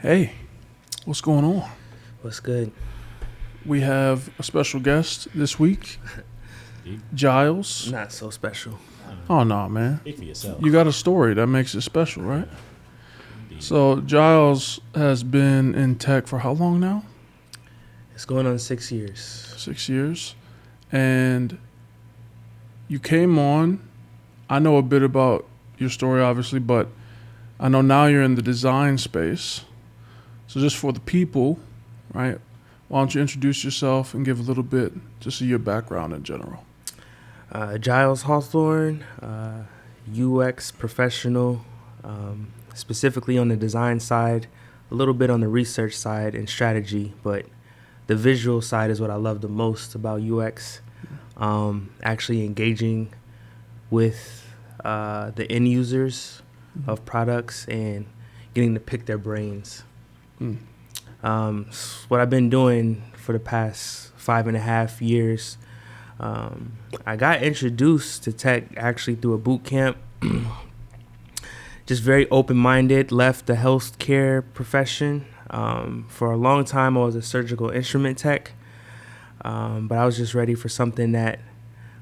Hey, what's going on? What's good? We have a special guest this week, Jiles. Not so special. Oh, no, man. Speak for yourself. You got a story that makes it special, right? So, Giles has been in tech for how long now? It's going on 6 years. 6 years. And you came on. I know a bit about your story, obviously, but I know now you're in the design space. So, just for the people, right? Why don't you introduce yourself and give a little bit just of your background in general? Jiles Hawthorne, UX professional, specifically on the design side, a little bit on the research side and strategy, but the visual side is what I love the most about UX. Actually engaging with the end users of products and getting to pick their brains. What I've been doing for the past 5.5 years, I got introduced to tech actually through a boot camp. Just very open-minded, left the healthcare profession. For a long time, I was a surgical instrument tech, but I was just ready for something that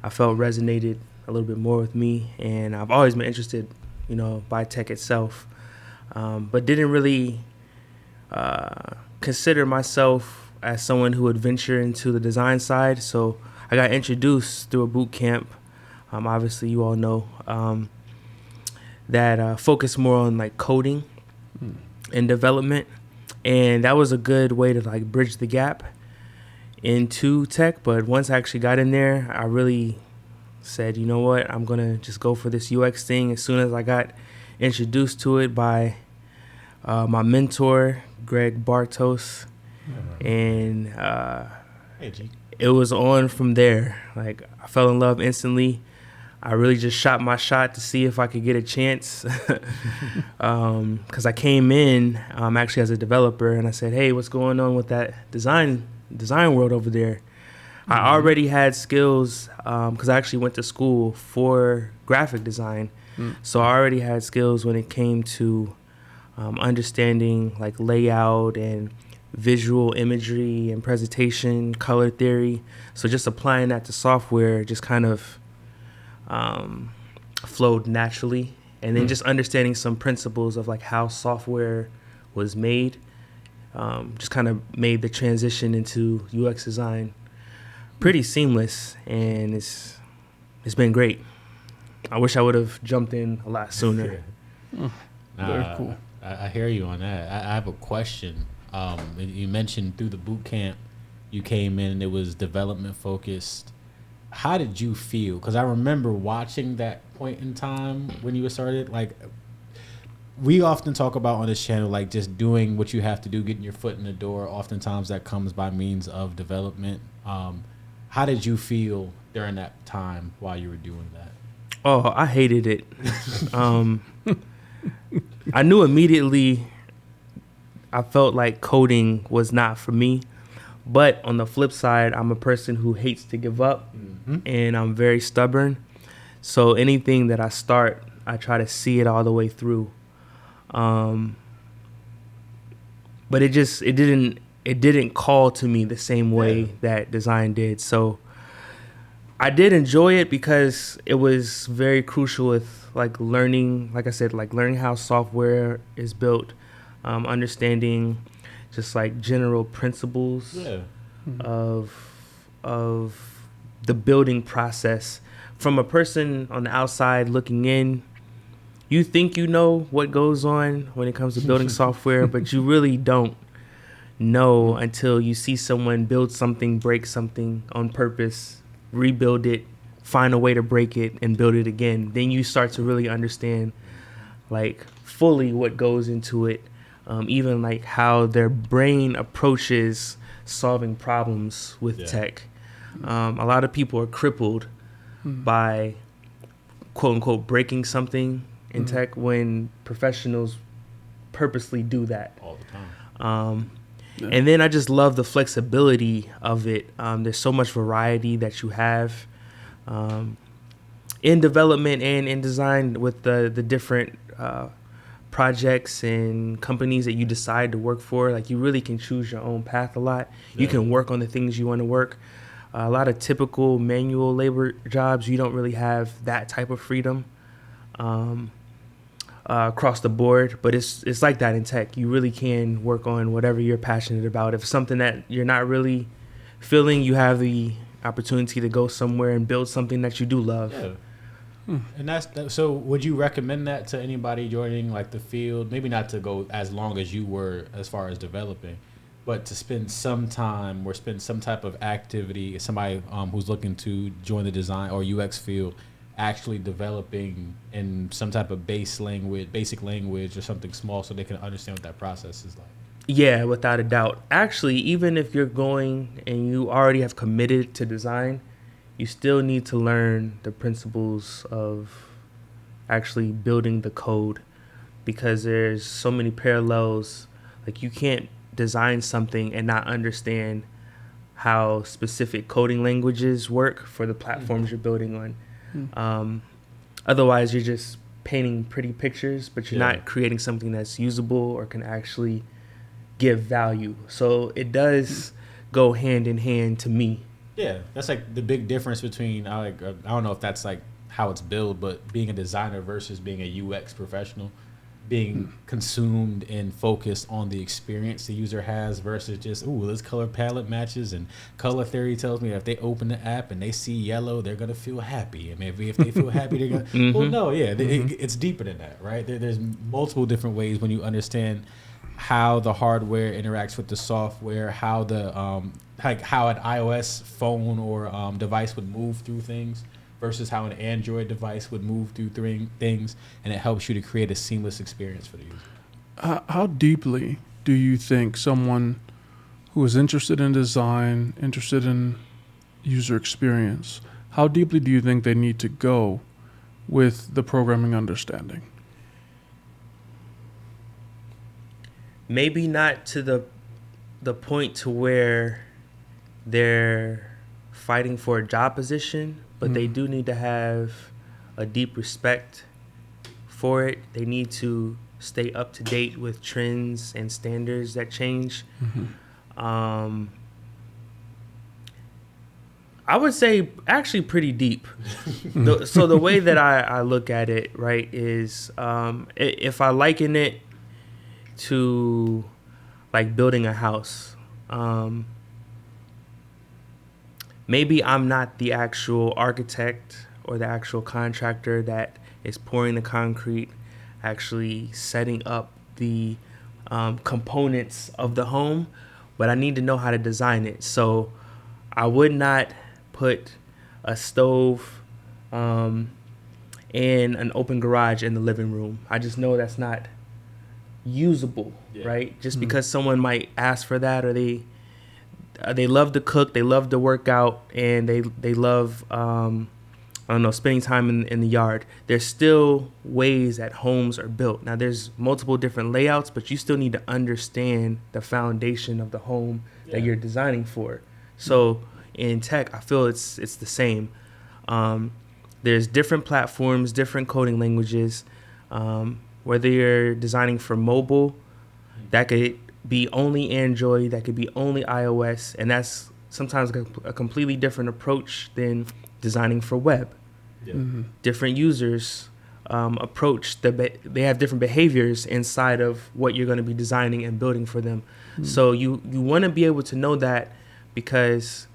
I felt resonated a little bit more with me, and I've always been interested, by tech itself, but didn't really consider myself as someone who would venture into the design side. So I got introduced through a boot camp. Obviously, you all know that focused more on like coding and development, and that was a good way to like bridge the gap into tech. But once I actually got in there, I really said, you know what, I'm gonna just go for this UX thing. As soon as I got introduced to it by my mentor, Greg Bartos, and it was on from there. Like, I fell in love instantly. I really just shot my shot to see if I could get a chance, because I came in actually as a developer, and I said, hey, what's going on with that design world over there? I already had skills because I actually went to school for graphic design, so I already had skills when it came to understanding like layout and visual imagery and presentation, color theory. So just applying that to software just kind of flowed naturally. And then just understanding some principles of like how software was made just kind of made the transition into UX design pretty seamless, and it's been great. I wish I would have jumped in a lot sooner. Very cool. I hear you on that. I have a question. You mentioned through the boot camp you came in and it was development focused. How did you feel? Because I remember watching that point in time when you were started. Like, we often talk about on this channel, like just doing what you have to do, getting your foot in the door. Oftentimes that comes by means of development. How did you feel during that time while you were doing that? Oh, I hated it. I knew immediately. I felt like coding was not for me. But on the flip side, I'm a person who hates to give up, and I'm very stubborn. So anything that I start, I try to see it all the way through. But it didn't call to me the same way that design did. So I did enjoy it because it was very crucial with like learning, like I said, like learning how software is built, understanding just like general principles of the building process. From a person on the outside looking in, you think you know what goes on when it comes to building software, but you really don't know until you see someone build something, break something on purpose, rebuild it, find a way to break it and build it again. Then you start to really understand like fully what goes into it, even like how their brain approaches solving problems with tech. A lot of people are crippled by quote unquote breaking something in tech when professionals purposely do that all the time. And then I just love the flexibility of it. There's so much variety that you have in development and in design with the different projects and companies that you decide to work for. Like, you really can choose your own path a lot. You can work on the things you want to work. A lot of typical manual labor jobs, you don't really have that type of freedom across the board. But it's like that in tech. You really can work on whatever you're passionate about. If it's something that you're not really feeling, you have the opportunity to go somewhere and build something that you do love. Yeah. And so would you recommend that to anybody joining like the field? Maybe not to go as long as you were as far as developing, but to spend some time or spend some type of activity, somebody who's looking to join the design or UX field, actually developing in some type of basic language or something small so they can understand what that process is like. Yeah, without a doubt. Actually, even if you're going and you already have committed to design, you still need to learn the principles of actually building the code, because there's so many parallels. Like, you can't design something and not understand how specific coding languages work for the platforms you're building on. Otherwise, you're just painting pretty pictures, but you're not creating something that's usable or can actually give value. So it does go hand in hand to me. Yeah, that's like the big difference between I don't know if that's like how it's built, but being a designer versus being a UX professional, being consumed and focused on the experience the user has versus just, this color palette matches and color theory tells me that if they open the app and they see yellow, they're gonna feel happy. I mean, if they feel happy, they're gonna. Well, no, it's deeper than that, right? There's multiple different ways when you understand how the hardware interacts with the software, how the how an iOS phone or device would move through things versus how an Android device would move through things, and it helps you to create a seamless experience for the user. How deeply do you think someone who is interested in design, interested in user experience, how deeply do you think they need to go with the programming understanding? Maybe not to the point to where they're fighting for a job position, but they do need to have a deep respect for it. They need to stay up to date with trends and standards that change. I would say actually pretty deep. So the way that I look at it, right, is if I liken it to like building a house, maybe I'm not the actual architect or the actual contractor that is pouring the concrete, actually setting up the components of the home, but I need to know how to design it. So I would not put a stove and an open garage in the living room. I just know that's not usable, right? Just because someone might ask for that, or they love to cook, they love to work out, and they love spending time in the yard. There's still ways that homes are built. Now there's multiple different layouts, but you still need to understand the foundation of the home that you're designing for. So in tech, I feel it's the same. There's different platforms, different coding languages. Whether you're designing for mobile, that could be only Android, that could be only iOS, and that's sometimes a completely different approach than designing for web. Different users approach, they have different behaviors inside of what you're going to be designing and building for them. So you want to be able to know that, because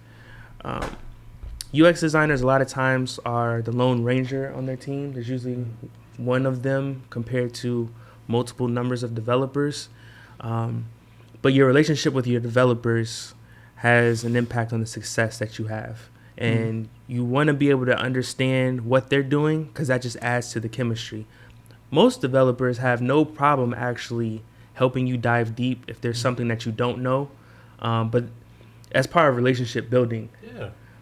UX designers a lot of times are the lone ranger on their team. There's usually one of them compared to multiple numbers of developers. But your relationship with your developers has an impact on the success that you have. And you want to be able to understand what they're doing, because that just adds to the chemistry. Most developers have no problem actually helping you dive deep if there's something that you don't know. But as part of relationship building,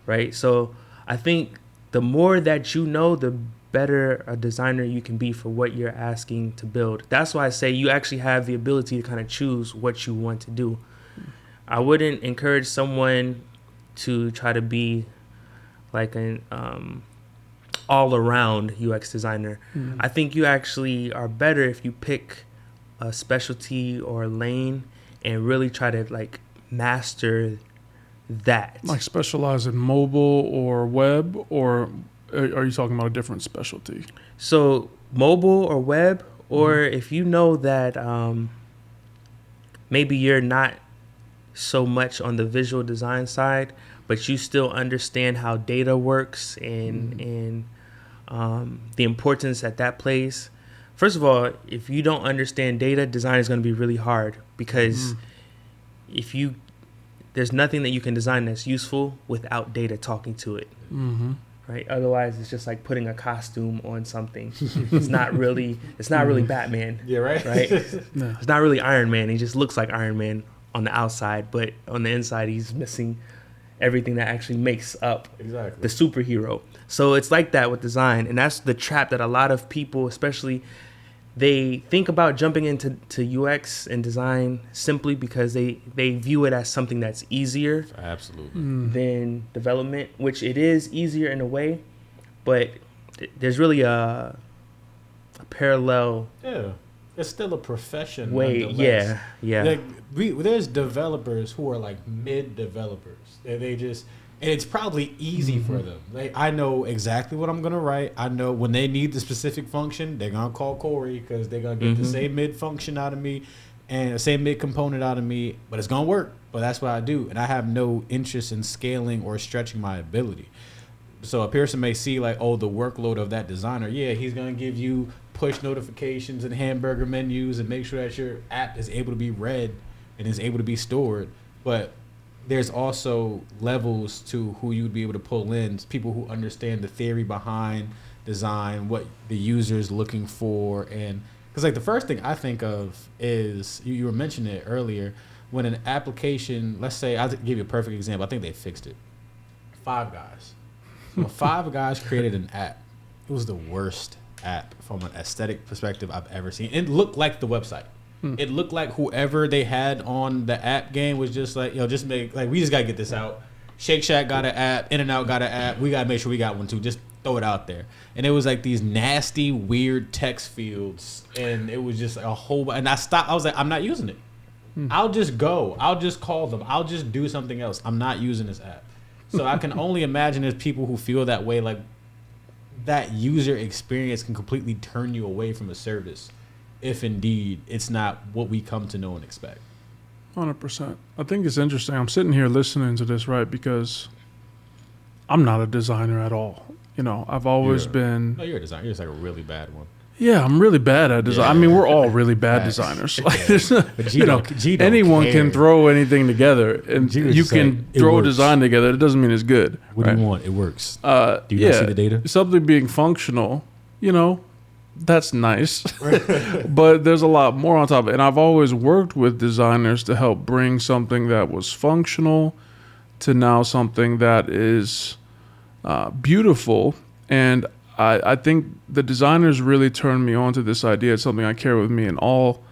right? So I think the more that you know, the better a designer you can be for what you're asking to build. That's why I say you actually have the ability to kind of choose what you want to do. I wouldn't encourage someone to try to be like an all-around UX designer. I think you actually are better if you pick a specialty or a lane and really try to like master that. Like specialize in mobile or web, or are you talking about a different specialty? So mobile or web, or if you know that maybe you're not so much on the visual design side, but you still understand how data works and the importance that plays. First of all, if you don't understand data, design is going to be really hard, because there's nothing that you can design that's useful without data talking to it. Right? Otherwise, it's just like putting a costume on something. It's not really Batman. Yeah, right. Right? Yeah. It's not really Iron Man. He just looks like Iron Man on the outside, but on the inside, he's missing everything that actually makes up the superhero. So it's like that with design, and that's the trap that a lot of people, especially, they think about jumping into UX and design simply because they view it as something that's easier than development, which it is easier in a way, but there's really a parallel. Yeah, it's still a profession. Way, yeah. Like there's developers who are like mid developers. They just. And it's probably easy for them. Like, I know exactly what I'm going to write. I know when they need the specific function, they're going to call Corey because they're going to get the same mid function out of me and the same mid component out of me. But it's going to work. But that's what I do. And I have no interest in scaling or stretching my ability. So a person may see like, oh, the workload of that designer. Yeah, he's going to give you push notifications and hamburger menus and make sure that your app is able to be read and is able to be stored. But there's also levels to who you would be able to pull in, people who understand the theory behind design, what the user is looking for. And because like the first thing I think of is, you were mentioning it earlier, when an application, let's say, I'll give you a perfect example. I think they fixed it. Five Guys. So Five Guys created an app. It was the worst app from an aesthetic perspective I've ever seen. It looked like the website. It looked like whoever they had on the app game was just like, just make, like, we just got to get this out. Shake Shack got an app. In-N-Out got an app. We got to make sure we got one too. Just throw it out there. And it was like these nasty, weird text fields. And it was just a whole, and I stopped. I was like, I'm not using it. I'll just go. I'll just call them. I'll just do something else. I'm not using this app. So I can only imagine there's people who feel that way, like that user experience can completely turn you away from a service if indeed it's not what we come to know and expect. 100%. I think it's interesting. I'm sitting here listening to this, right, because I'm not a designer at all. I've always been... No, you're a designer. You're just like a really bad one. Yeah, I'm really bad at design. Yeah. I mean, we're all really bad designers. Like, anyone care. can throw anything together, and you can throw a design together. It doesn't mean it's good. What do you want? It works. Do you not see the data? Something being functional, that's nice. But there's a lot more on top of it. And I've always worked with designers to help bring something that was functional to now something that is beautiful. And I think the designers really turned me on to this idea. It's something I carry with me in all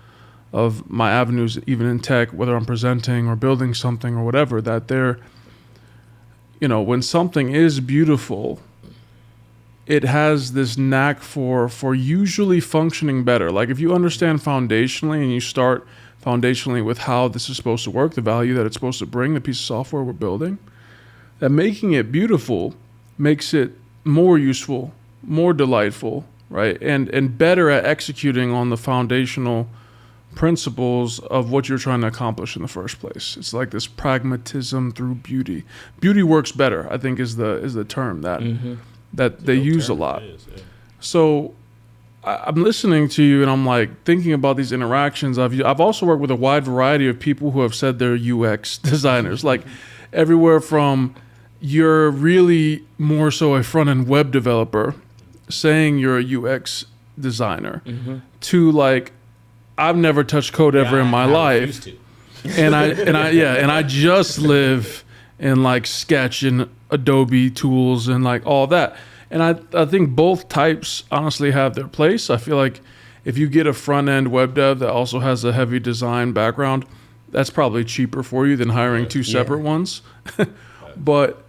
of my avenues, even in tech, whether I'm presenting or building something or whatever, that they're, when something is beautiful, it has this knack for usually functioning better. Like if you understand foundationally and you start foundationally with how this is supposed to work, the value that it's supposed to bring, the piece of software we're building, that making it beautiful makes it more useful, more delightful, right? And better at executing on the foundational principles of what you're trying to accomplish in the first place. It's like this pragmatism through beauty. Beauty works better, I think, is the term that they use a lot. So I'm listening to you and I'm like thinking about these interactions. I've also worked with a wide variety of people who have said they're UX designers, like everywhere from you're really more so a front-end web developer saying you're a UX designer to like, I've never touched code ever in my life. And I just live in like Sketch and Adobe tools and like all that. And I think both types honestly have their place. I feel like if you get a front-end web dev that also has a heavy design background, that's probably cheaper for you than hiring two separate ones. But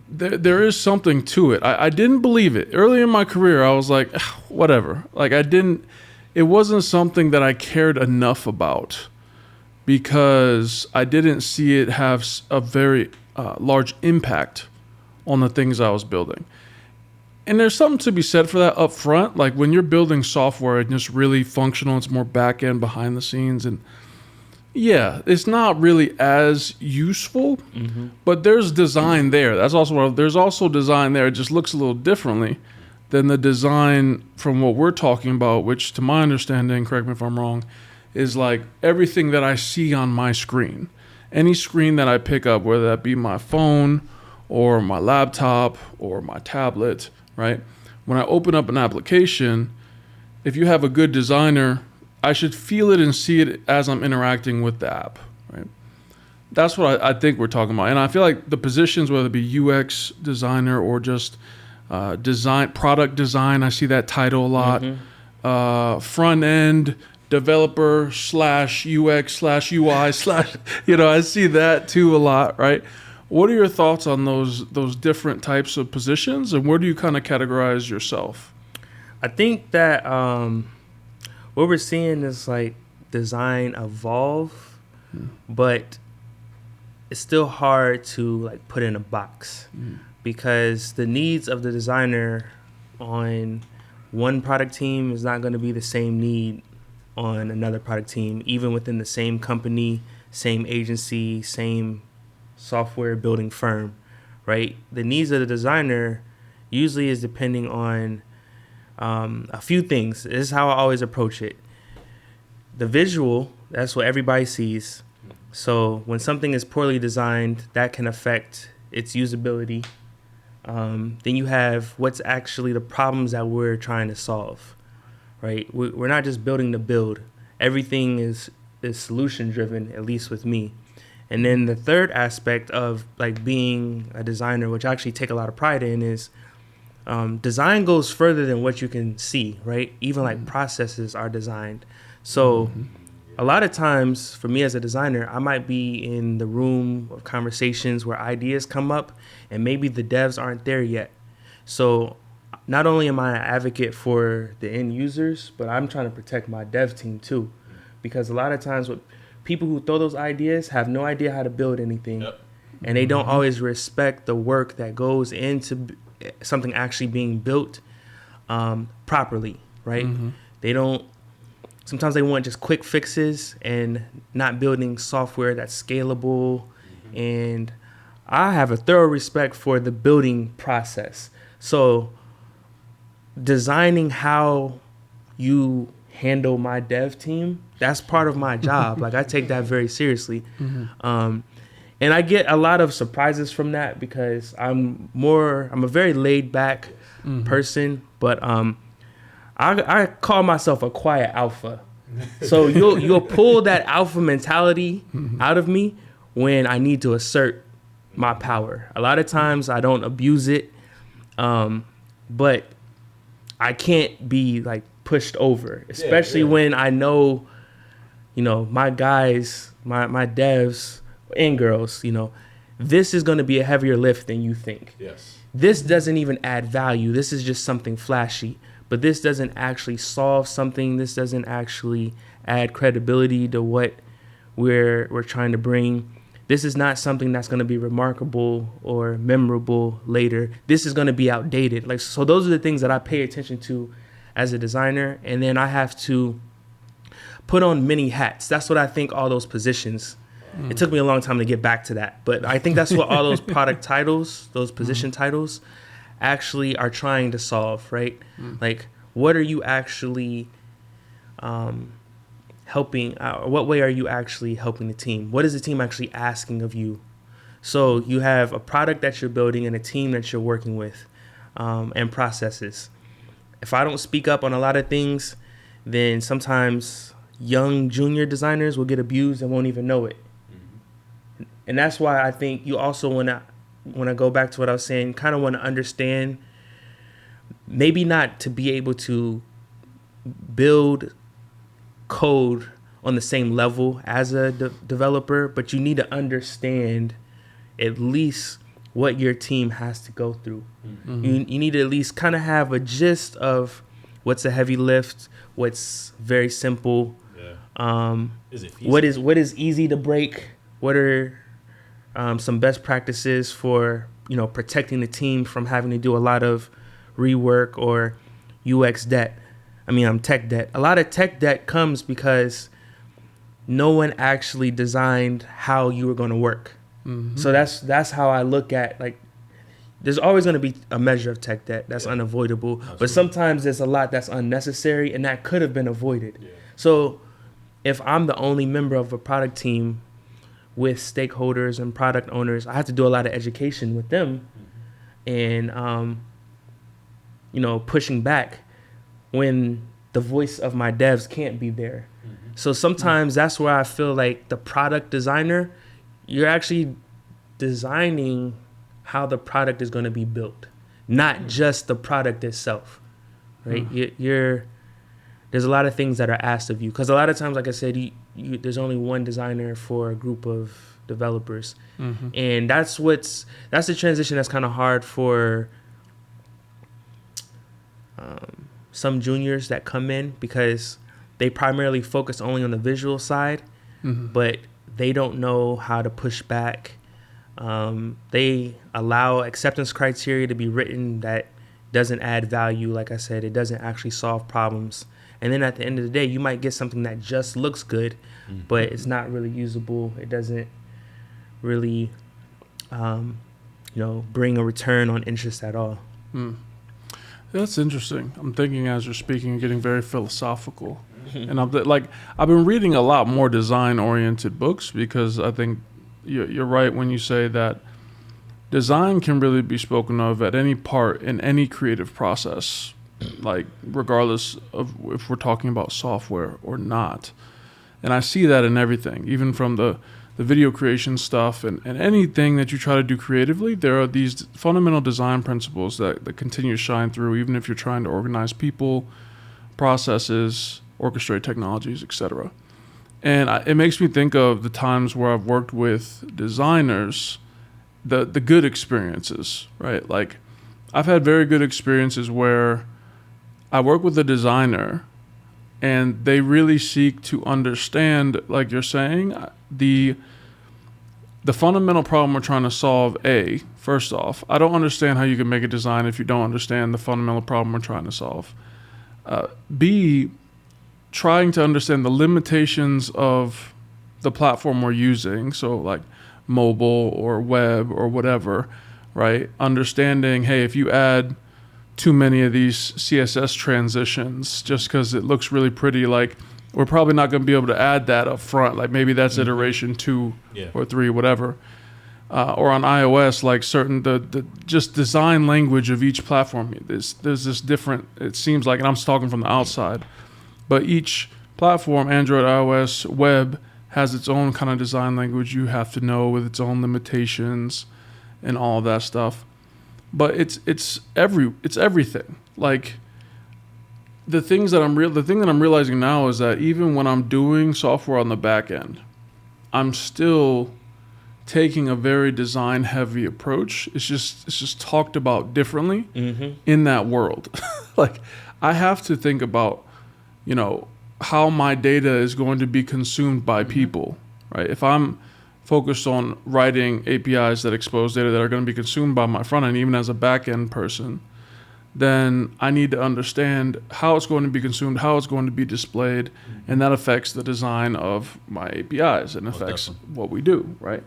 there is something to it. I didn't believe it. Early in my career, I was like, whatever. Like it it wasn't something that I cared enough about because I didn't see it have a very large impact on the things I was building. And there's something to be said for that up front. Like when you're building software and it's really functional, it's more back end behind the scenes. And yeah, it's not really as useful, but there's design there. That's also, there's also design there. It just looks a little differently than the design from what we're talking about, which to my understanding, correct me if I'm wrong, is like everything that I see on my screen. Any screen that I pick up, whether that be my phone or my laptop or my tablet, right? When I open up an application, if you have a good designer, I should feel it and see it as I'm interacting with the app, right? That's what I think we're talking about. And I feel like the positions, whether it be UX designer or just product design, I see that title a lot. Front end developer /UX/UI I see that too a lot, right? What are your thoughts on those different types of positions, and where do you kind of categorize yourself? I think that what we're seeing is like design evolve, but it's still hard to like put in a box because the needs of the designer on one product team is not going to be the same need on another product team, even within the same company, same agency, same software building firm, right? The needs of the designer usually is depending on a few things. This is how I always approach it. The visual, that's what everybody sees. So when something is poorly designed, that can affect its usability. Then you have what's actually the problems that we're trying to solve, right? We're not just building to build. Everything is solution driven, at least with me. And then the third aspect of like being a designer, which I actually take a lot of pride in, is design goes further than what you can see, right? Even like processes are designed. So a lot of times for me as a designer, I might be in the room of conversations where ideas come up and maybe the devs aren't there yet. So not only am I an advocate for the end users, but I'm trying to protect my dev team too. Because a lot of times what people who throw those ideas have no idea how to build anything. And they don't always respect the work that goes into something actually being built properly, right? Sometimes they want just quick fixes and not building software that's scalable. And I have a thorough respect for the building process. So designing how you handle my dev team, that's part of my job. Like I take that very seriously. And I get a lot of surprises from that because I'm a very laid back person, but I call myself a quiet alpha. So you'll pull that alpha mentality out of me when I need to assert my power. A lot of times I don't abuse it, but I can't be like pushed over, especially when I know, my guys, my devs and girls, this is going to be a heavier lift than you think. This doesn't even add value. This is just something flashy, but this doesn't actually solve something. This doesn't actually add credibility to what we're trying to bring. This is not something that's going to be remarkable or memorable later. This is going to be outdated. So those are the things that I pay attention to as a designer. And then I have to put on many hats. That's what I think all those positions. It took me a long time to get back to that, but I think that's what all those product titles, those position titles, actually are trying to solve, right? Like, what are you actually helping? What way are you actually helping the team? What is the team actually asking of you? So you have a product that you're building and a team that you're working with, and processes. If I don't speak up on a lot of things, then sometimes young junior designers will get abused and won't even know it. And that's why I think you also want to go back to what I was saying, kind of want to understand, maybe not to be able to build code on the same level as a developer, but you need to understand at least what your team has to go through. You need to at least kind of have a gist of what's a heavy lift, what's very simple. Is it feasible? What is easy to break? What are some best practices for protecting the team from having to do a lot of rework or UX debt? Tech debt. A lot of tech debt comes because no one actually designed how you were going to work. Mm-hmm. So that's how I look at, like, there's always going to be a measure of tech debt. That's unavoidable. Absolutely. But sometimes there's a lot that's unnecessary, and that could have been avoided. Yeah. So if I'm the only member of a product team with stakeholders and product owners, I have to do a lot of education with them, and pushing back when the voice of my devs can't be there. Mm-hmm. So sometimes that's where I feel like the product designer, you're actually designing how the product is going to be built, not just the product itself, right? Mm-hmm. There's a lot of things that are asked of you, because a lot of times, like I said, there's only one designer for a group of developers, mm-hmm. and that's the transition that's kind of hard for some juniors that come in, because they primarily focus only on the visual side, mm-hmm. but they don't know how to push back. They allow acceptance criteria to be written that doesn't add value. Like I said, it doesn't actually solve problems. And then at the end of the day, you might get something that just looks good, mm-hmm. but it's not really usable. It doesn't really, bring a return on interest at all. Mm. That's interesting. I'm thinking as you're speaking, getting very philosophical. Mm-hmm. And I've been reading a lot more design-oriented books, because I think you're right when you say that design can really be spoken of at any part in any creative process, like regardless of if we're talking about software or not. And I see that in everything, even from the video creation stuff and anything that you try to do creatively. There are these fundamental design principles that continue to shine through, even if you're trying to organize people, processes, orchestrate technologies, etc. And it makes me think of the times where I've worked with designers, the good experiences, right? Like, I've had very good experiences where I work with a designer and they really seek to understand, like you're saying, the fundamental problem we're trying to solve. First off, I don't understand how you can make a design if you don't understand the fundamental problem we're trying to solve. B, trying to understand the limitations of the platform we're using, so like mobile or web or whatever, right? Understanding, hey, if you add too many of these CSS transitions just because it looks really pretty, like, we're probably not going to be able to add that up front. Like, maybe that's mm-hmm. iteration 2 or 3, whatever. Or on iOS, like certain the just design language of each platform. There's this different, it seems like, and I'm talking from the outside, but each platform, Android, iOS, web, has its own kind of design language you have to know, with its own limitations and all of that stuff. But it's everything. Like, the thing that I'm realizing now is that even when I'm doing software on the back end, I'm still taking a very design heavy approach. It's just talked about differently mm-hmm. in that world. Like, I have to think about, how my data is going to be consumed by mm-hmm. people, right? If I'm focused on writing APIs that expose data that are going to be consumed by my front end, even as a back end person, then I need to understand how it's going to be consumed, how it's going to be displayed, mm-hmm. and that affects the design of my APIs and affects what we do, right?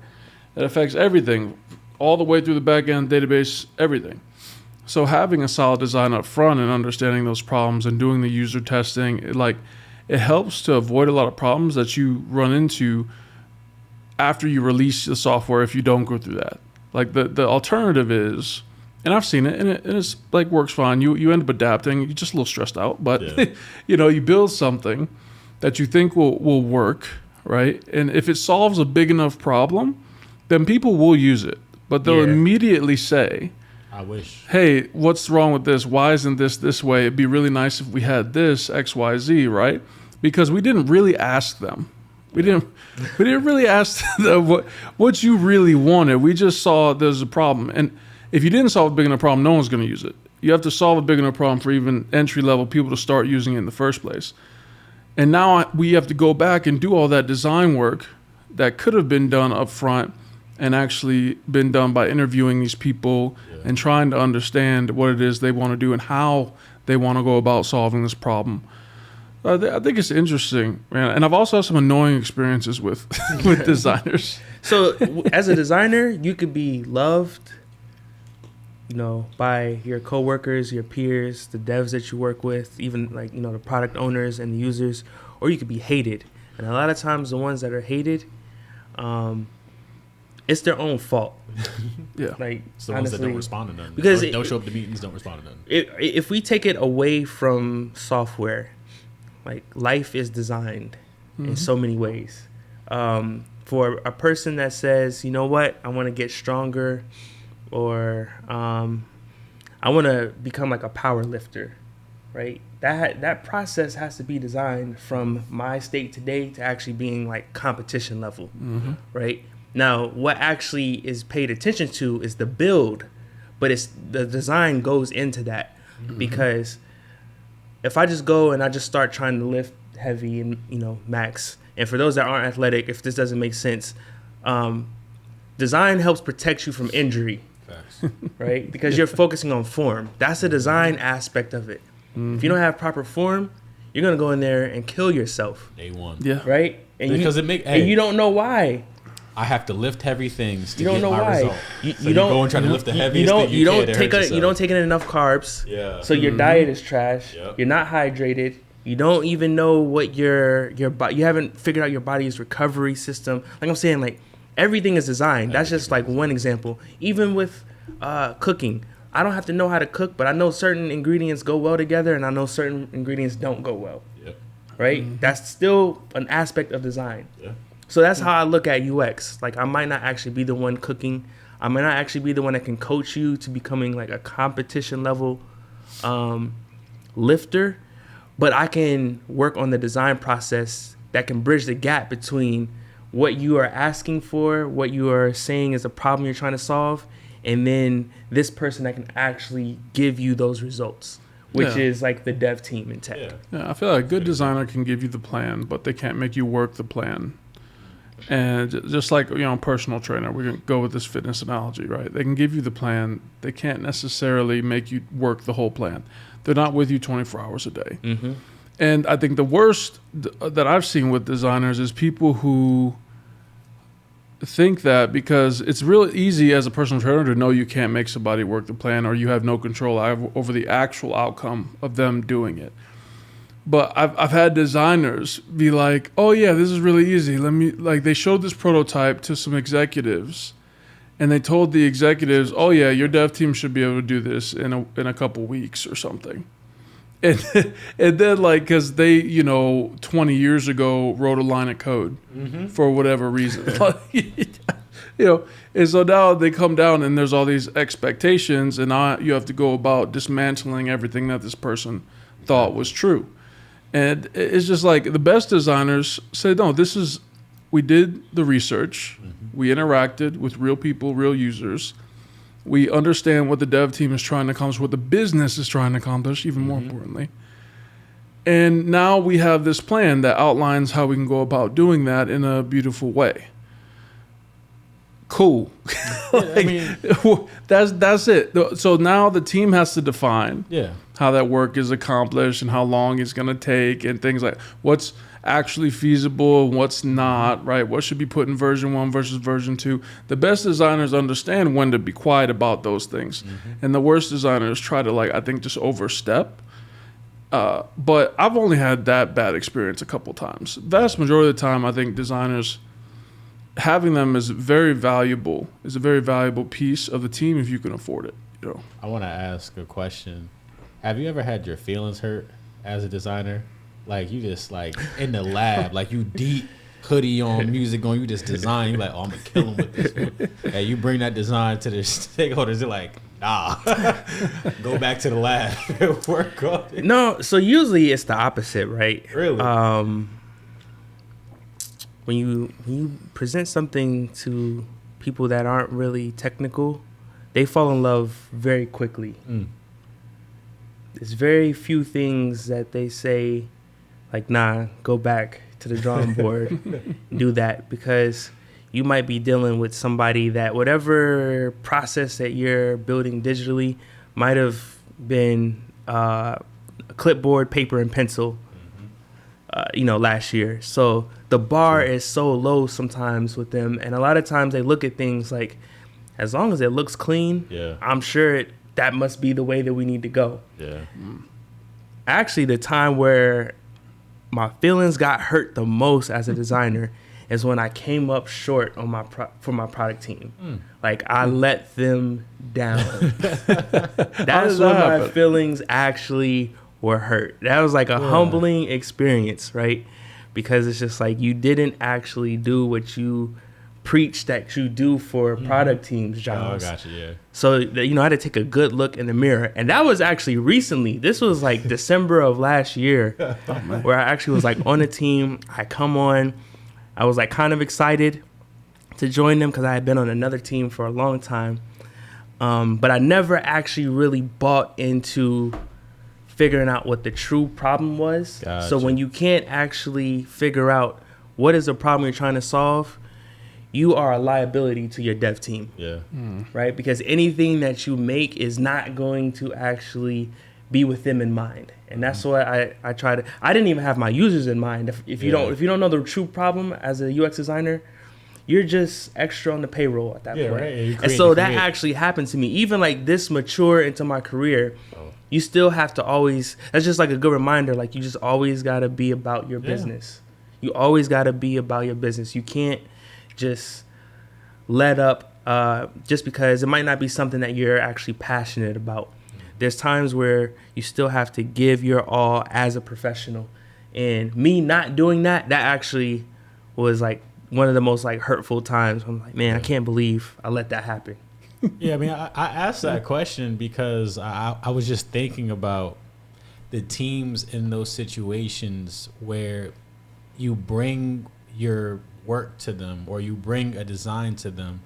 It affects everything, all the way through the back end, database, everything. So having a solid design up front and understanding those problems and doing the user testing, it helps to avoid a lot of problems that you run into after you release the software if you don't go through that. Like, the alternative is, and I've seen it, and it's like works fine. You end up adapting. You're just a little stressed out, but you build something that you think will work, right? And if it solves a big enough problem, then people will use it. But they'll immediately say, I wish, hey, what's wrong with this? Why isn't this way? It'd be really nice if we had this XYZ, right? Because we didn't really ask them. We didn't really ask them what you really wanted. We just saw there's a problem. And if you didn't solve a big enough problem, no one's going to use it. You have to solve a big enough problem for even entry-level people to start using it in the first place. And now we have to go back and do all that design work that could have been done up front and actually been done by interviewing these people and trying to understand what it is they want to do and how they want to go about solving this problem. I think it's interesting, man. And I've also had some annoying experiences with with designers. So as a designer, you could be loved, by your coworkers, your peers, the devs that you work with, even like, the product owners and the users, or you could be hated. And a lot of times the ones that are hated, it's their own fault. Yeah. Like, it's the ones that don't respond to nothing. Because don't show up to meetings, don't respond to nothing. If we take it away from software, like life is designed in so many ways. For a person that says, you know what, I want to get stronger, or I want to become like a power lifter, right? That process has to be designed from my state today to actually being like competition level, right? Now, what actually is paid attention to is the build, but it's the design goes into that, because if I just go and I just start trying to lift heavy and max, and for those that aren't athletic, if this doesn't make sense, design helps protect you from injury. Facts. Right? Because you're focusing on form. That's the design aspect of it. If you don't have proper form, you're gonna go in there and kill yourself. Day one. Yeah. Right? And you don't know why. I have to lift heavy things to you don't get know my why. result. You don't go and try to lift the heaviest thing you don't can take you don't take in enough carbs. Yeah. So your diet is trash. Yep. You're not hydrated. You don't even know what your body. You haven't figured out your body's recovery system. Like I'm saying, like everything is designed. That's just like one example. Even with cooking, I don't have to know how to cook, but I know certain ingredients go well together, and I know certain ingredients don't go well. Yep. Right? That's still an aspect of design. Yeah. So that's how I look at UX. Like I might not actually be the one cooking. I might not actually be the one that can coach you to becoming like a competition level lifter, but I can work on the design process that can bridge the gap between what you are asking for, what you are saying is a problem you're trying to solve, and then this person that can actually give you those results, which is like the dev team in tech. Yeah, I feel like a good designer can give you the plan, but they can't make you work the plan. And just like, personal trainer, we can go with this fitness analogy, right? They can give you the plan. They can't necessarily make you work the whole plan. They're not with you 24 hours a day. And I think the worst that I've seen with designers is people who think that because it's really easy as a personal trainer to know you can't make somebody work the plan, or you have no control over the actual outcome of them doing it. But I've had designers be like, oh yeah, this is really easy. They showed this prototype to some executives, and they told the executives, oh yeah, your dev team should be able to do this in a couple weeks or something. And then because they, 20 years ago wrote a line of code for whatever reason. And so now they come down and there's all these expectations, and now you have to go about dismantling everything that this person thought was true. And it's just like the best designers say, no, we did the research. We interacted with real people, real users. We understand what the dev team is trying to accomplish, what the business is trying to accomplish, even more importantly. And now we have this plan that outlines how we can go about doing that in a beautiful way. Cool. That's it. So now the team has to define how that work is accomplished and how long it's going to take and things like what's actually feasible and what's not, right? What should be put in version 1 versus version 2. The best designers understand when to be quiet about those things. And the worst designers try to I think just overstep. But I've only had that bad experience a couple times. Vast majority of the time, I think designers, having them is very valuable. Is a very valuable piece of the team if you can afford it. I want to ask a question. Have you ever had your feelings hurt as a designer? Like you just in the lab, you deep hoodie on, music on, you just design. You're like, oh, I'm gonna kill them with this one. And you bring that design to the stakeholders. They're like, nah, go back to the lab and work on it. No, so usually it's the opposite, right? Really? When you present something to people that aren't really technical, they fall in love very quickly. there's very few things that they say, like, nah, go back to the drawing board, do that, because you might be dealing with somebody that whatever process that you're building digitally might have been clipboard, paper, and pencil, last year. So the bar is so low sometimes with them, and a lot of times they look at things like, as long as it looks clean, I'm sure that must be the way that we need to go. Yeah. Actually, the time where my feelings got hurt the most as a designer is when I came up short on for my product team. Like, I let them down. That's when my feelings actually were hurt. That was like a humbling experience, right? Because it's just like, you didn't actually do what you preach that you do for product teams, Jiles. Oh, gotcha, yeah. So, I had to take a good look in the mirror. And that was actually recently. This was like December of last year, where I actually was like on a team. I come on. I was like kind of excited to join them because I had been on another team for a long time. But I never actually really bought into figuring out what the true problem was. Gotcha. So when you can't actually figure out what is the problem you're trying to solve, you are a liability to your dev team. Yeah. Right? Because anything that you make is not going to actually be with them in mind. And that's why I try to, I didn't even have my users in mind. If you don't know the true problem as a UX designer, you're just extra on the payroll at that point. Right. And so that actually happened to me. Even like this mature into my career, you still have to always, that's just like a good reminder, like, you just always got to be about your business. You always got to be about your business. You can't just let up just because it might not be something that you're actually passionate about. There's times where you still have to give your all as a professional. And me not doing that actually was like one of the most like hurtful times. I'm like, man, I can't believe I let that happen. Yeah, I mean, I asked that question because I was just thinking about the teams in those situations where you bring your work to them or you bring a design to them.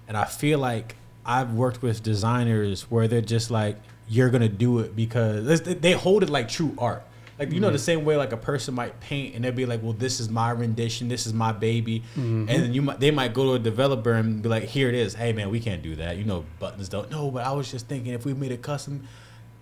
And I feel like I've worked with designers where they're just like, you're going to do it because they hold it like true art. Like, you know, the same way like a person might paint and they'll be like, well, this is my rendition. This is my baby. And then they might go to a developer and be like, here it is. Hey, man, we can't do that. You know, buttons don't. No, but I was just thinking if we made a custom.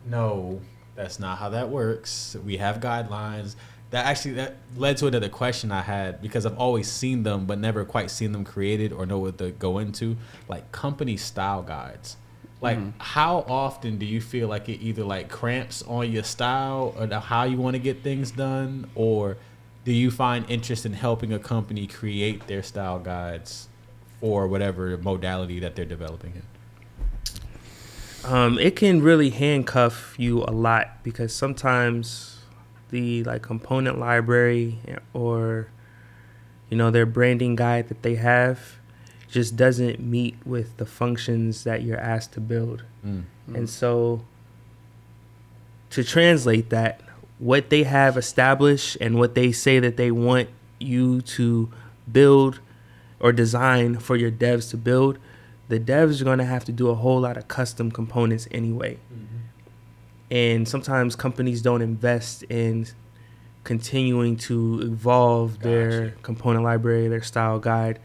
No, that's not how that works. We have guidelines. That led to another question I had because I've always seen them but never quite seen them created or know what they go into. Like company style guides. Like, how often do you feel like it either like cramps on your style or how you want to get things done, or do you find interest in helping a company create their style guides for whatever modality that they're developing in? It can really handcuff you a lot because sometimes the like component library or their branding guide that they have just doesn't meet with the functions that you're asked to build. And so to translate that, what they have established and what they say that they want you to build or design for your devs to build, the devs are going to have to do a whole lot of custom components anyway. And sometimes companies don't invest in continuing to evolve their component library, their style guide.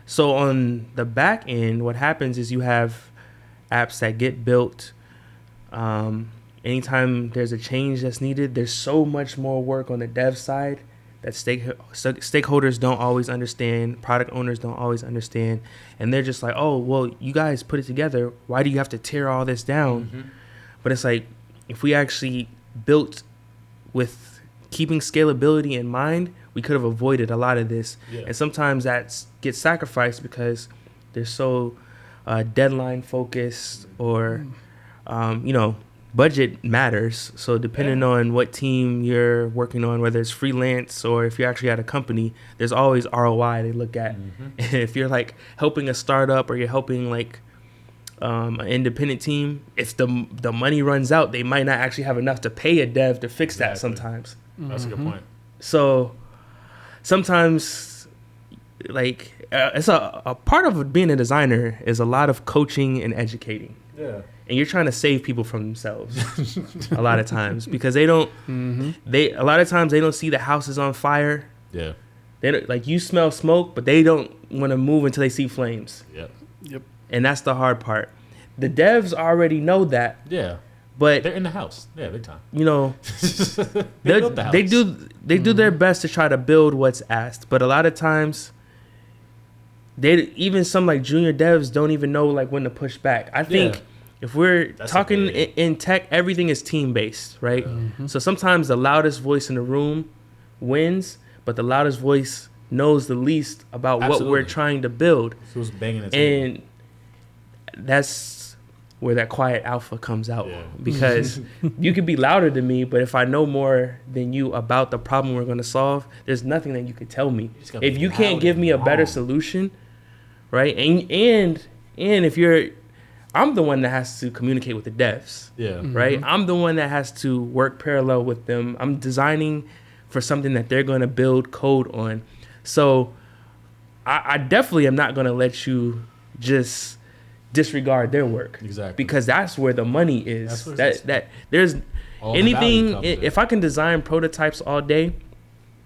So on the back end, what happens is you have apps that get built. Anytime there's a change that's needed, there's so much more work on the dev side that stakeholders don't always understand, product owners don't always understand. And they're just like, oh, well, you guys put it together. Why do you have to tear all this down? But it's like, if we actually built with keeping scalability in mind, we could have avoided a lot of this. And sometimes that gets sacrificed because they're so deadline focused or, budget matters. So depending on what team you're working on, whether it's freelance or if you actually at a company, there's always ROI they look at. And if you're like helping a startup or you're helping like an independent team, if the money runs out, they might not actually have enough to pay a dev to fix that sometimes. That's a good point. So sometimes, like, it's a part of being a designer is a lot of coaching and educating. Yeah. And you're trying to save people from themselves a lot of times because they don't. A lot of times they don't see the house is on fire. Yeah. They don't, like you smell smoke, but they don't want to move until they see flames. Yep. And that's the hard part. The devs already know that. Yeah. But they're in the house. Yeah, big time. You know, they built the house. They do their best to try to build what's asked, but a lot of times, even some like junior devs don't even know like when to push back. I think if we're talking in tech, everything is team based, right? So sometimes the loudest voice in the room wins, but the loudest voice knows the least about what we're trying to build. Who's banging the table. And that's where that quiet alpha comes out, because you could be louder than me, but if I know more than you about the problem we're going to solve, there's nothing that you could tell me. If you can't give me a better solution, right? And if I'm the one that has to communicate with the devs, right? I'm the one that has to work parallel with them. I'm designing for something that they're going to build code on. So I definitely am not going to let you just disregard their work, because that's where the money is. That there's anything. If I can design prototypes all day,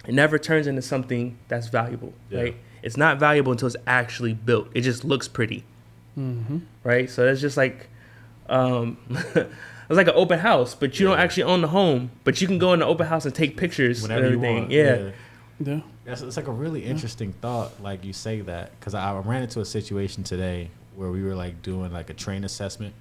it never turns into something that's valuable. Right? It's not valuable until it's actually built. It just looks pretty, right? So it's just like it's like an open house, but you don't actually own the home, but you can go in the open house and take pictures whenever and everything. you want. Yeah. It's like a really interesting thought, like you say that, because I ran into a situation today where we were like doing like a train assessment,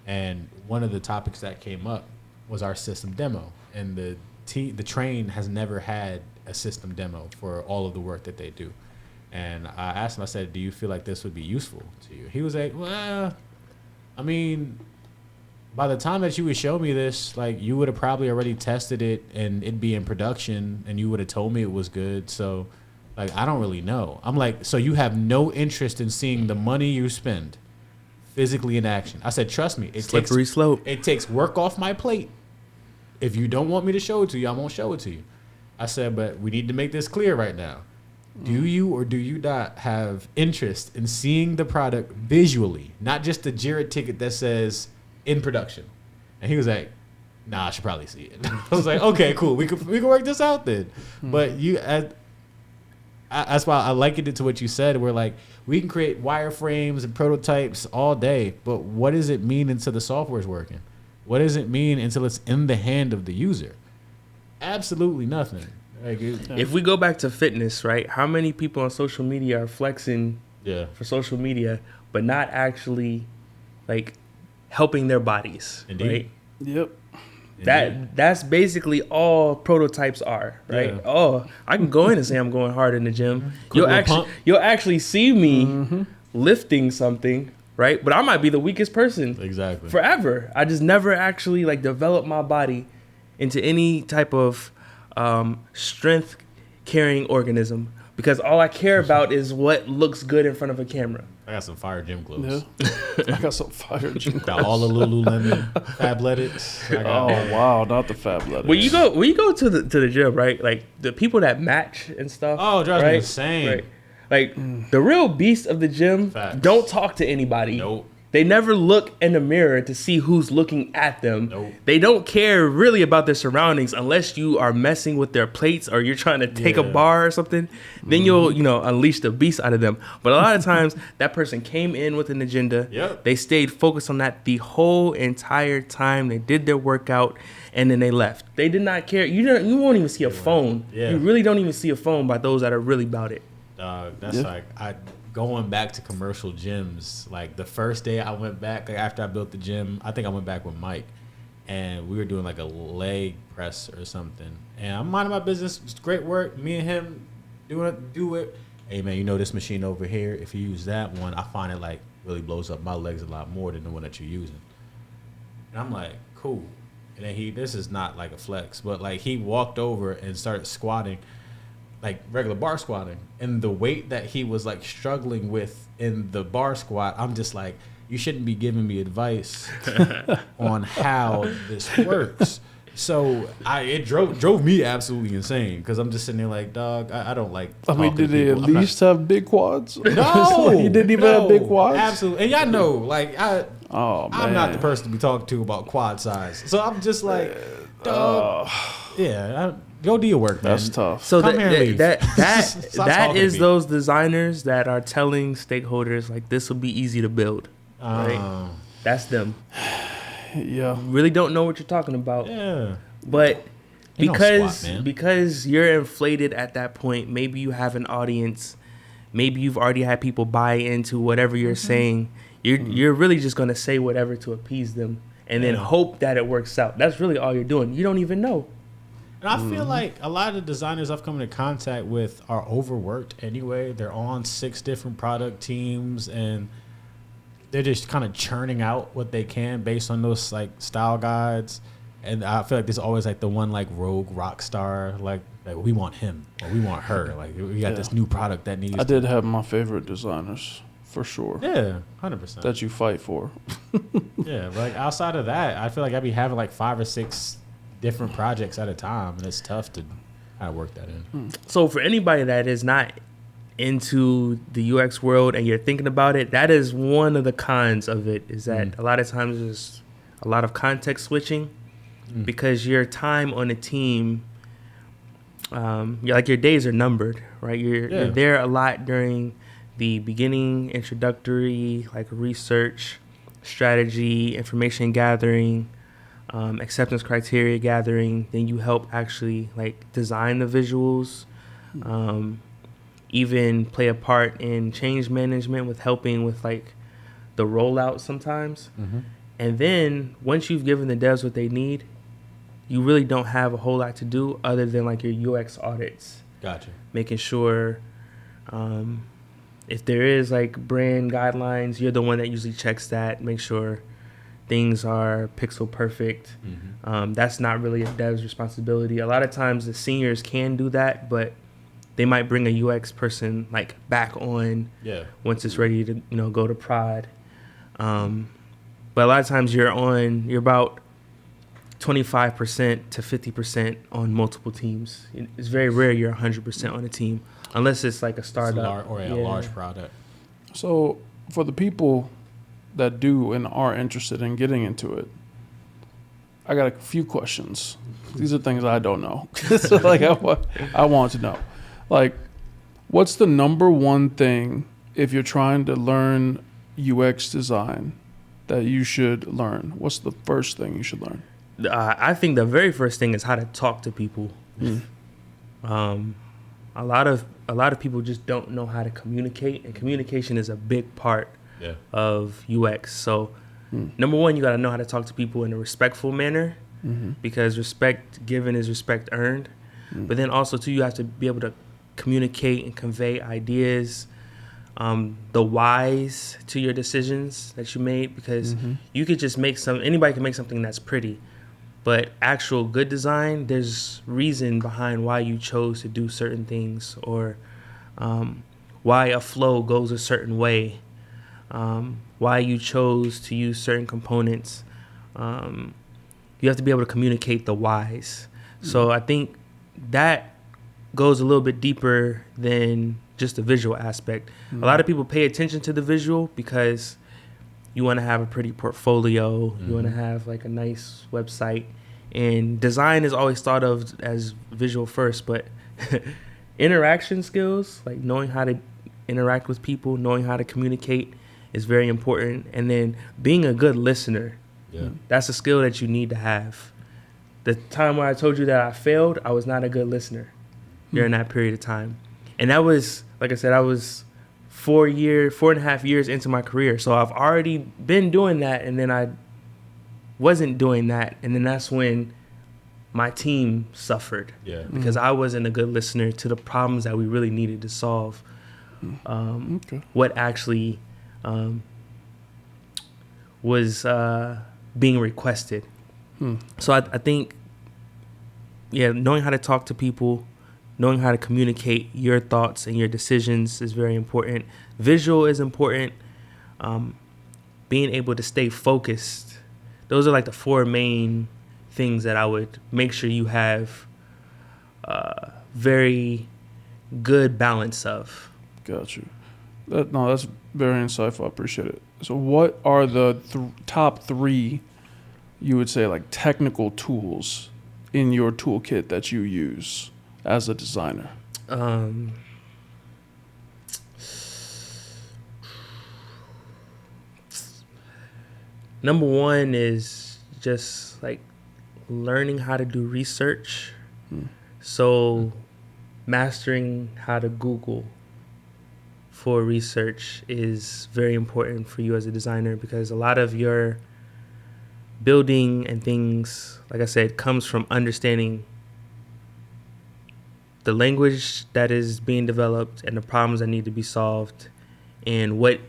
and one of the topics that came up was our system demo, and the train has never had a system demo for all of the work that they do. And I asked him, I said, do you feel like this would be useful to you? He was like, well, I mean, by the time that you would show me this, like you would have probably already tested it and it'd be in production and you would have told me it was good. So like, I don't really know. I'm like, so you have no interest in seeing the money you spend physically in action? I said, trust me, Slippery slope. It takes work off my plate. If you don't want me to show it to you, I won't show it to you. I said, but we need to make this clear right now. Do you or do you not have interest in seeing the product visually, not just the JIRA ticket that says in production? And he was like, nah, I should probably see it. I was like, okay, cool. We can work this out then. But that's why I likened it to what you said. We're like, we can create wireframes and prototypes all day, but what does it mean until the software is working? What does it mean until it's in the hand of the user? Absolutely nothing. Like if we go back to fitness, right? How many people on social media are flexing for social media, but not actually like helping their bodies? Indeed. Right? Yep. That's basically all prototypes are, right? Yeah. Oh, I can go in and say I'm going hard in the gym. You'll actually see me lifting something, right? But I might be the weakest person forever. I just never actually like develop my body into any type of strength carrying organism, because all I care about is what looks good in front of a camera. I got some fire gym clothes. Yeah. I got some fire gym clothes. Got all the Lululemon Fabletics. Oh wow, not the Fabletics. When you go to the gym, right? Like the people that match and stuff. Oh, drives me insane. Right? Like the real beast of the gym don't talk to anybody. Nope. They never look in the mirror to see who's looking at them. Nope. They don't care really about their surroundings unless you are messing with their plates or you're trying to take a bar or something. Then you'll, unleash the beast out of them. But a lot of times that person came in with an agenda. Yep. They stayed focused on that the whole entire time. They did their workout and then they left. They did not care. You won't even see a phone. Yeah. You really don't even see a phone by those that are really about it. That's like going back to commercial gyms. Like the first day I went back, like after I built the gym, I think I went back with Mike, and we were doing like a leg press or something. And I'm minding my business. It's great work. Me and him do it. Hey man, this machine over here? If you use that one, I find it like really blows up my legs a lot more than the one that you're using. And I'm like, cool. And then this is not like a flex, but like he walked over and started squatting, like regular bar squatting, and the weight that he was like struggling with in the bar squat, I'm just like, you shouldn't be giving me advice on how this works. So it drove me absolutely insane, because I'm just sitting there like, dog, I don't like. I mean, did they at least have big quads? No, He didn't even have big quads. Absolutely, and y'all know, like Oh man, I'm not the person to be talking to about quad size. So I'm just like, dog. Go do your work, man. That's tough. So Come here and leave. that Stop talking to is me. those designers that are telling stakeholders like this will be easy to build. Right? That's them. Yeah. Really don't know what you're talking about. Yeah. But Ain't no because squat, man. because you're inflated at that point, maybe you have an audience, maybe you've already had people buy into whatever you're saying. You're really just gonna say whatever to appease them and then hope that it works out. That's really all you're doing. You don't even know. And I feel like a lot of the designers I've come into contact with are overworked anyway. They're on 6 different product teams and they're just kind of churning out what they can based on those like style guides. And I feel like there's always like the one like rogue rock star, like we want him or we want her. Like we got this new product that needs. I did have my favorite designers for sure. Yeah, 100%. That you fight for. Yeah, but like outside of that, I feel like I'd be having like 5 or 6 different projects at a time, and it's tough to kind of work that in. So for anybody that is not into the UX world and you're thinking about it, that is one of the cons of it, is that a lot of times there's a lot of context switching because your time on a team, your days are numbered, right? You're there a lot during the beginning, introductory, like research, strategy, information gathering, acceptance criteria gathering. Then you help actually like design the visuals, even play a part in change management with helping with like the rollout sometimes. And then once you've given the devs what they need, you really don't have a whole lot to do other than like your UX audits. Gotcha. Making sure if there is like brand guidelines, you're the one that usually checks that, make sure things are pixel perfect. That's not really a dev's responsibility. A lot of times the seniors can do that, but they might bring a UX person like back on once it's ready to go to prod. But a lot of times you're about 25% to 50% on multiple teams. It's very rare you're 100% on a team unless it's like a startup or a large product. So for the people that do and are interested in getting into it, I got a few questions. These are things I don't know. So like I want to know. Like, what's the number one thing if you're trying to learn UX design that you should learn? What's the first thing you should learn? I think the very first thing is how to talk to people. A lot of people just don't know how to communicate, and communication is a big part of UX. So number one, you got to know how to talk to people in a respectful manner, because respect given is respect earned. But then also too, you have to be able to communicate and convey ideas, the whys to your decisions that you made, because you could just anybody can make something that's pretty, but actual good design, there's reason behind why you chose to do certain things, or why a flow goes a certain way, why you chose to use certain components. You have to be able to communicate the whys. So I think that goes a little bit deeper than just the visual aspect. A lot of people pay attention to the visual because you want to have a pretty portfolio, you want to have like a nice website, and design is always thought of as visual first, but interaction skills, like knowing how to interact with people, knowing how to communicate is very important. And then being a good listener, that's a skill that you need to have. The time where I told you that I failed, I was not a good listener during that period of time. And that was, like I said, I was 4.5 years into my career. So I've already been doing that, and then I wasn't doing that. And then that's when my team suffered because I wasn't a good listener to the problems that we really needed to solve. What actually was being requested. So I think, knowing how to talk to people, knowing how to communicate your thoughts and your decisions is very important. Visual is important. Being able to stay focused. Those are like the 4 main things that I would make sure you have very good balance of. Got you. No, that's very insightful. I appreciate it. So, what are the top three, you would say, like technical tools in your toolkit that you use as a designer? Number one is just like learning how to do research. So, mastering how to Google for research is very important for you as a designer, because a lot of your building and things, like I said, comes from understanding the language that is being developed and the problems that need to be solved and what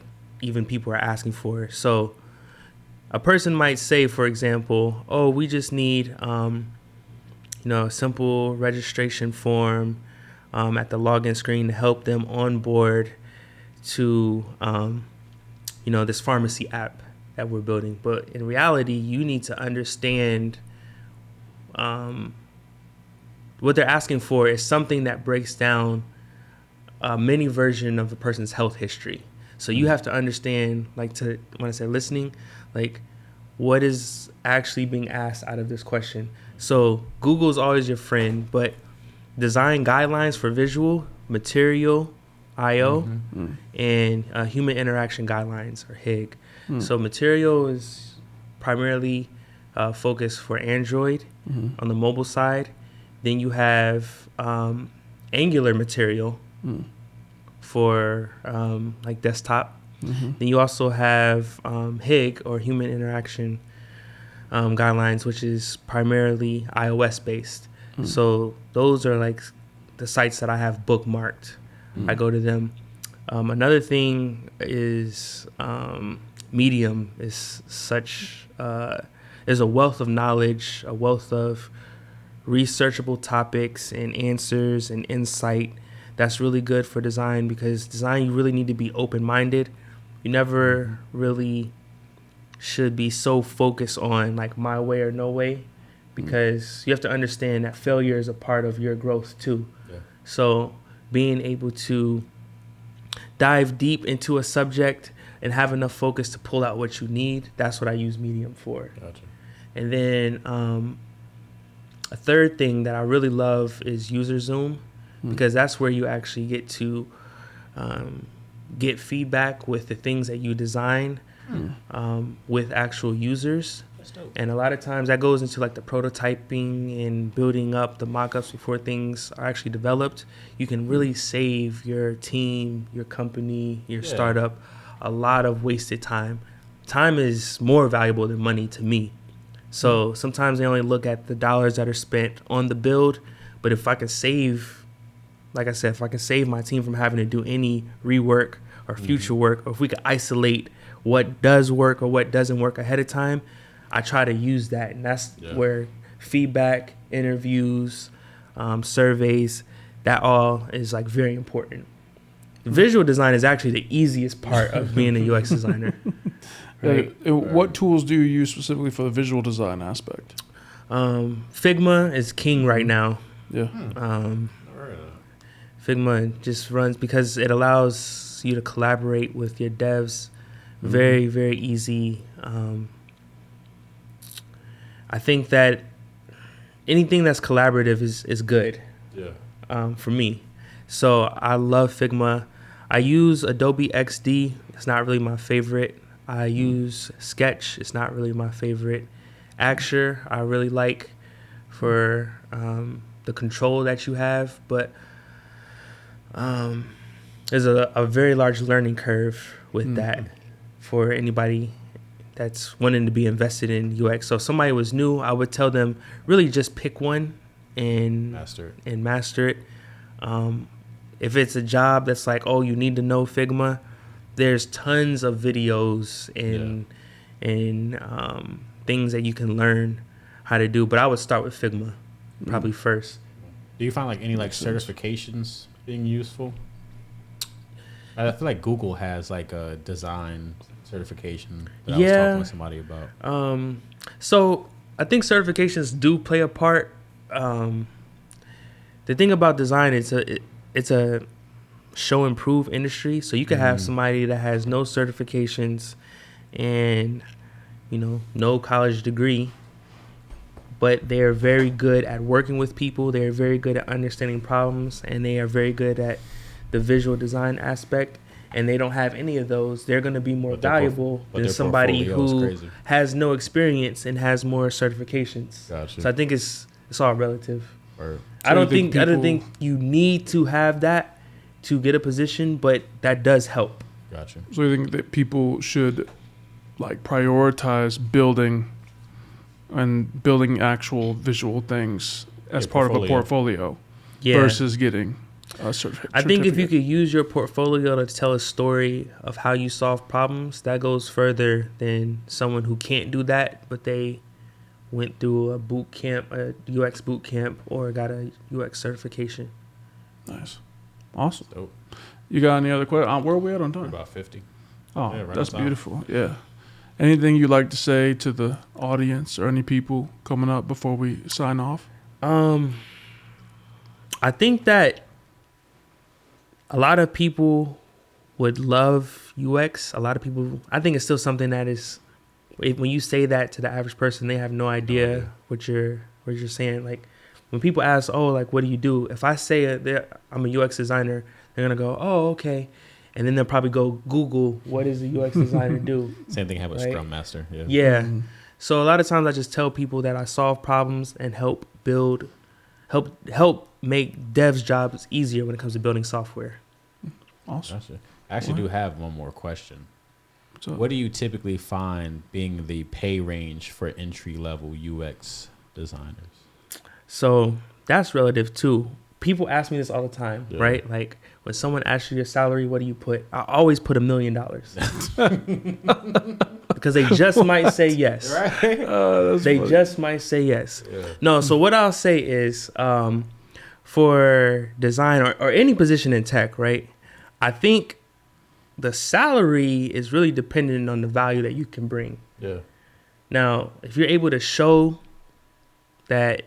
even people are asking for. So a person might say, for example, oh, we just need a simple registration form at the login screen to help them onboard to this pharmacy app that we're building. But in reality, you need to understand what they're asking for is something that breaks down a mini version of a person's health history. So you have to understand, when I say listening, like what is actually being asked out of this question. So Google's always your friend, but design guidelines for visual, material, IO, and human interaction guidelines, or HIG. So material is primarily focused for Android on the mobile side. Then you have Angular material for like desktop. Then you also have HIG, or human interaction guidelines, which is primarily iOS based. So those are like the sites that I have bookmarked. I go to them. Another thing is Medium is is a wealth of knowledge, a wealth of researchable topics and answers and insight. That's really good for design, because design, you really need to be open-minded. You never really should be so focused on like my way or no way, because you have to understand that failure is a part of your growth too. So being able to dive deep into a subject and have enough focus to pull out what you need, that's what I use Medium for. Gotcha. And then a third thing that I really love is User Zoom, because that's where you actually get to get feedback with the things that you design with actual users. That's dope. And a lot of times that goes into like the prototyping and building up the mock-ups before things are actually developed. You can really save your team, your company, your startup a lot of wasted time. Time is more valuable than money to me. So sometimes they only look at the dollars that are spent on the build. But if I can save, like I said, if I can save my team from having to do any rework or future work, or if we could isolate what does work or what doesn't work ahead of time, I try to use that. And that's where feedback, interviews, surveys, that all is like very important. Visual design is actually the easiest part of being a UX designer. Right? What tools do you use specifically for the visual design aspect? Figma is king right now. Yeah. Figma just runs because it allows you to collaborate with your devs. Very, very easy. I think that anything that's collaborative is good for me. So I love Figma. I use Adobe XD. It's not really my favorite. I use Sketch. It's not really my favorite. Axure I really like for the control that you have, but there's a very large learning curve with that for anybody that's wanting to be invested in UX. So if somebody was new, I would tell them really just pick one and master it. If it's a job that's like, oh, you need to know Figma, there's tons of videos and things that you can learn how to do. But I would start with Figma probably first. Do you find like any like certifications being useful? I feel like Google has like a design certification that I was talking with somebody about. So I think certifications do play a part. The thing about design, it's a show and prove industry. So you could have somebody that has no certifications and, no college degree, but they're very good at working with people. They're very good at understanding problems, and they are very good at the visual design aspect. And they don't have any of those. They're going to be more valuable than somebody who has no experience and has more certifications. Gotcha. So I think it's all relative. Or, I don't think you need to have that to get a position, but that does help. Gotcha. So you think that people should like prioritize building actual visual things as part of a portfolio versus getting a certificate? I think if you could use your portfolio to tell a story of how you solve problems, that goes further than someone who can't do that, but they went through a boot camp, a UX boot camp, or got a UX certification. Nice. Awesome. Dope. You got any other questions? Where are we at on time? We're about 50. Oh, yeah, that's beautiful. Yeah. Anything you'd like to say to the audience or any people coming up before we sign off? I think that a lot of people would love UX. I think it's still something that is, when you say that to the average person, they have no idea what you're saying. Like when people ask, "Oh, like what do you do?" If I say I'm a UX designer, they're gonna go, "Oh, okay," and then they'll probably go Google what does a UX designer do. Same thing happened with Scrum Master. Yeah. Yeah. Mm-hmm. So a lot of times I just tell people that I solve problems and help make devs' jobs easier when it comes to building software. Awesome. Gotcha. I actually do have one more question. What do you typically find being the pay range for entry-level UX designers? So that's relative too. People ask me this all the time, right? Like when someone asks you your salary, what do you put? I always put $1 million because they just might say yes. Right? They just might say yes. Yeah. No, so what I'll say is for design or any position in tech, right? I think the salary is really dependent on the value that you can bring. Yeah. Now, if you're able to show that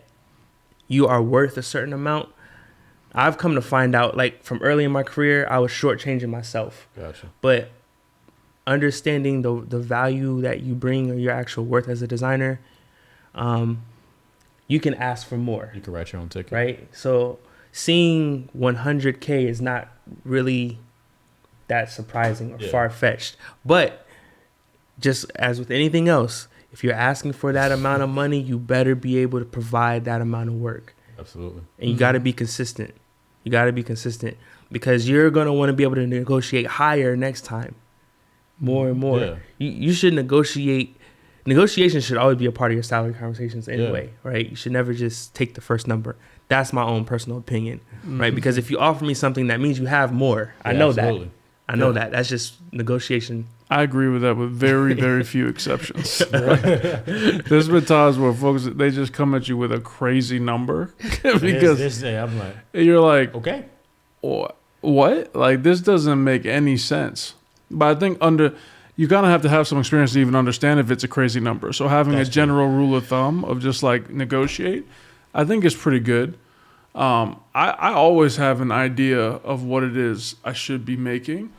you are worth a certain amount, I've come to find out, like from early in my career, I was shortchanging myself. Gotcha. But understanding the value that you bring or your actual worth as a designer, you can ask for more. You can write your own ticket. Right? So seeing 100K is not really that surprising or far-fetched. But just as with anything else, if you're asking for that amount of money, you better be able to provide that amount of work. Absolutely. And you got to be consistent. You got to be consistent because you're going to want to be able to negotiate higher next time. More and more. Yeah. You should negotiate. Negotiation should always be a part of your salary conversations anyway, right? You should never just take the first number. That's my own personal opinion, right? Because if you offer me something, that means you have more. I know that. I know that. That's just negotiation. I agree with that with very, very few exceptions. There's been times where folks, they just come at you with a crazy number because this day I'm like, you're like, okay, what? Like this doesn't make any sense. But I think you kind of have to have some experience to even understand if it's a crazy number. So having a general rule of thumb of just like negotiate, I think is pretty good. I always have an idea of what it is I should be making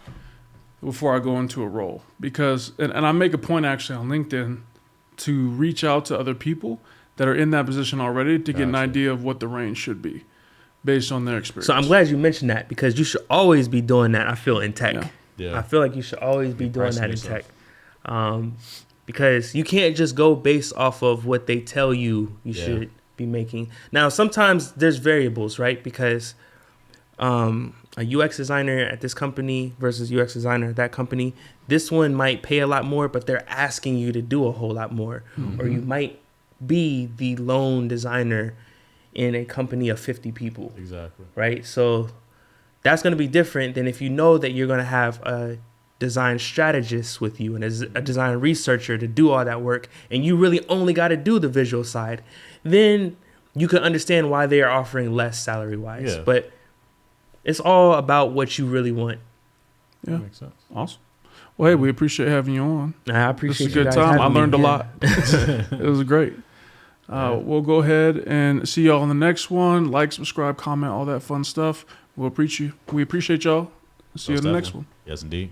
before I go into a role because, and I make a point actually on LinkedIn to reach out to other people that are in that position already to get an idea of what the range should be based on their experience. So I'm glad you mentioned that because you should always be doing that. I feel in tech. Yeah. I feel like you should always be doing that in tech. Because you can't just go based off of what they tell you should be making. Now, sometimes there's variables, right? Because a UX designer at this company versus UX designer at that company, this one might pay a lot more, but they're asking you to do a whole lot more. Mm-hmm. Or you might be the lone designer in a company of 50 people. Exactly. Right? So that's going to be different than if you know that you're going to have a design strategist with you and a design researcher to do all that work, and you really only got to do the visual side. Then you can understand why they are offering less salary-wise. Yeah. But it's all about what you really want. Yeah. That makes sense. Awesome. Well, hey, we appreciate having you on. I appreciate you. This is a good time. I learned a lot. It was great. We'll go ahead and see y'all on the next one. Like, subscribe, comment, all that fun stuff. We appreciate y'all. See you in the next one. Yes, indeed.